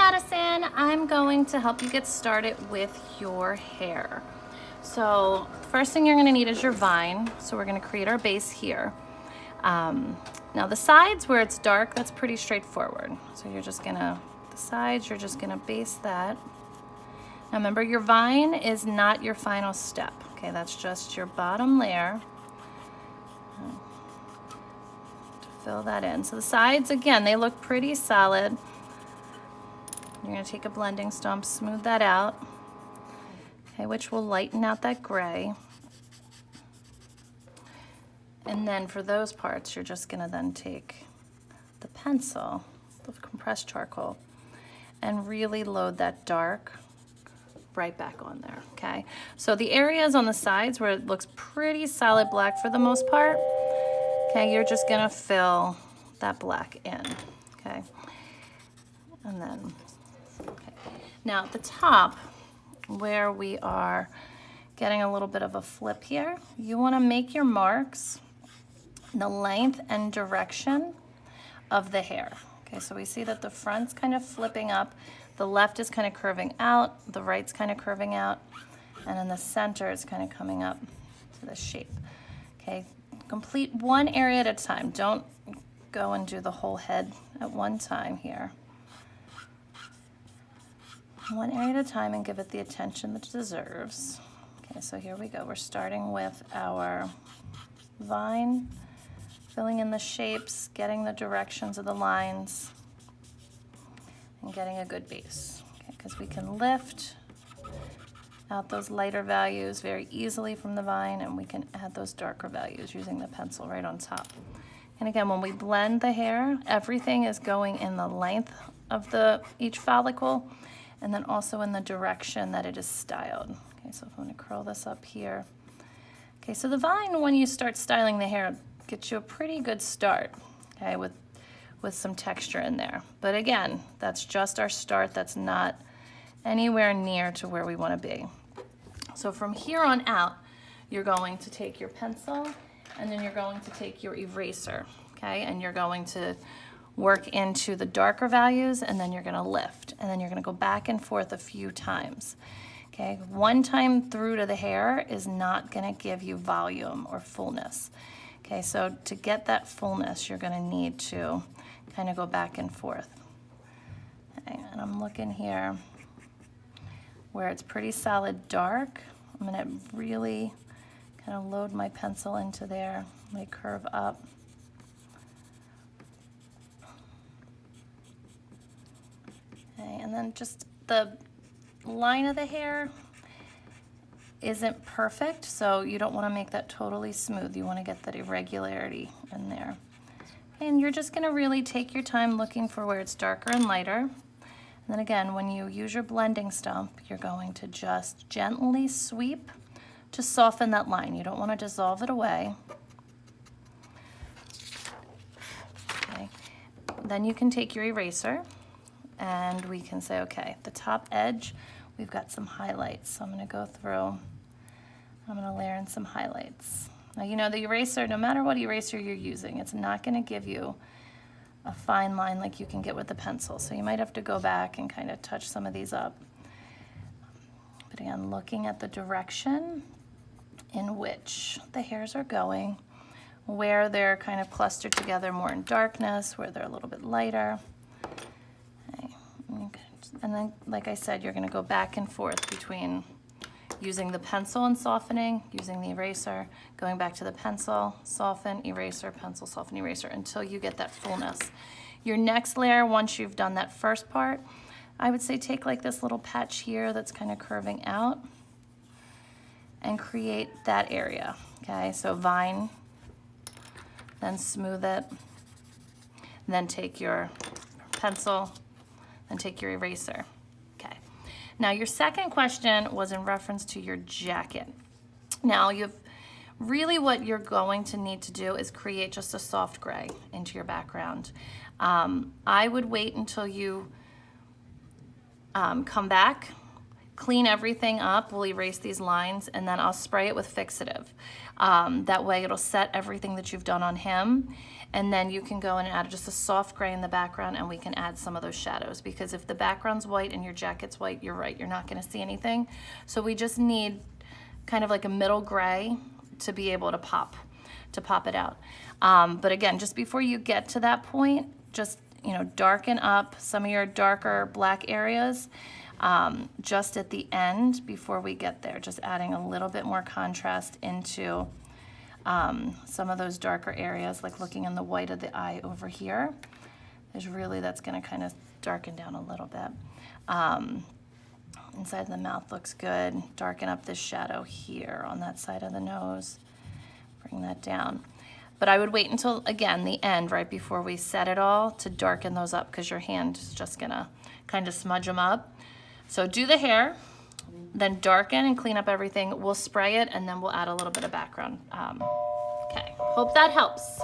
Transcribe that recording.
Madison. I'm going to help you get started with your hair. So first thing you're going to need is your vine. So we're going to create our base here. Now the sides where it's dark, that's pretty straightforward. So you're just going to, the sides, you're just going to base that. Now remember, your vine is not your final step. Okay, that's just your bottom layer. Fill that in. So the sides, again, they look pretty solid. You're going to take a blending stump, smooth that out, okay, which will lighten out that gray. And then for those parts, you're just going to then take the pencil, the compressed charcoal, and really load that dark right back on there, okay? So the areas on the sides where it looks pretty solid black for the most part, okay, you're just going to fill that black in, okay? And then, okay. Now at the top, where we are getting a little bit of a flip here, you want to make your marks in the length and direction of the hair. Okay, so we see that the front's kind of flipping up, the left is kind of curving out, the right's kind of curving out, and then the center is kind of coming up to the shape. Okay, complete one area at a time. Don't go and do the whole head at one time here. One area at a time and give it the attention that it deserves. Okay, so here we go. We're starting with our vine, filling in the shapes, getting the directions of the lines, and getting a good base. Okay, because we can lift out those lighter values very easily from the vine, and we can add those darker values using the pencil right on top. And again, when we blend the hair, everything is going in the length of each follicle, and then also in the direction that it is styled. Okay, so if I'm going to curl this up here. Okay, so the vine, when you start styling the hair, gets you a pretty good start, okay, with some texture in there. But again, that's just our start. That's not anywhere near to where we want to be. So from here on out, you're going to take your pencil, and then you're going to take your eraser, okay, and you're going to work into the darker values, and then you're going to lift, and then you're going to go back and forth a few times. Okay, one time through to the hair is not going to give you volume or fullness. Okay, so to get that fullness, you're going to need to kind of go back and forth. Okay, and I'm looking here where it's pretty solid dark. I'm going to really kind of load my pencil into there, let it curve up. Okay, and then just the line of the hair isn't perfect, so you don't want to make that totally smooth. You want to get that irregularity in there. And you're just going to really take your time looking for where it's darker and lighter. And then again, when you use your blending stump, you're going to just gently sweep to soften that line. You don't want to dissolve it away. Okay. Then you can take your eraser, and we can say, okay, the top edge, we've got some highlights. So I'm going to go through, I'm going to layer in some highlights. Now, you know, the eraser, no matter what eraser you're using, it's not going to give you a fine line like you can get with the pencil. So you might have to go back and kind of touch some of these up. But again, looking at the direction in which the hairs are going, where they're kind of clustered together more in darkness, where they're a little bit lighter. Okay. And then, like I said, you're going to go back and forth between using the pencil and softening, using the eraser, going back to the pencil, soften, eraser, pencil, soften, eraser, until you get that fullness. Your next layer, once you've done that first part, I would say take like this little patch here that's kind of curving out and create that area, okay? So vine, then smooth it, then take your pencil, then take your eraser. Okay. Now your second question was in reference to your jacket. Now really what you're going to need to do is create just a soft gray into your background. I would wait until you come back clean everything up. We'll erase these lines, and then I'll spray it with fixative. That way it'll set everything that you've done on him, and then you can go in and add just a soft gray in the background, and we can add some of those shadows, because if the background's white and your jacket's white, you're right, you're not gonna see anything. So we just need kind of like a middle gray to be able to pop it out. But again, just before you get to that point, just, you know, darken up some of your darker black areas just at the end before we get there, just adding a little bit more contrast into some of those darker areas, like looking in the white of the eye over here. That's gonna kind of darken down a little bit. Inside the mouth looks good. Darken up this shadow here on that side of the nose. Bring that down. But I would wait until, again, the end, right before we set it all, to darken those up, because your hand is just gonna kind of smudge them up. So do the hair, then darken and clean up everything. We'll spray it, and then we'll add a little bit of background. Okay, hope that helps.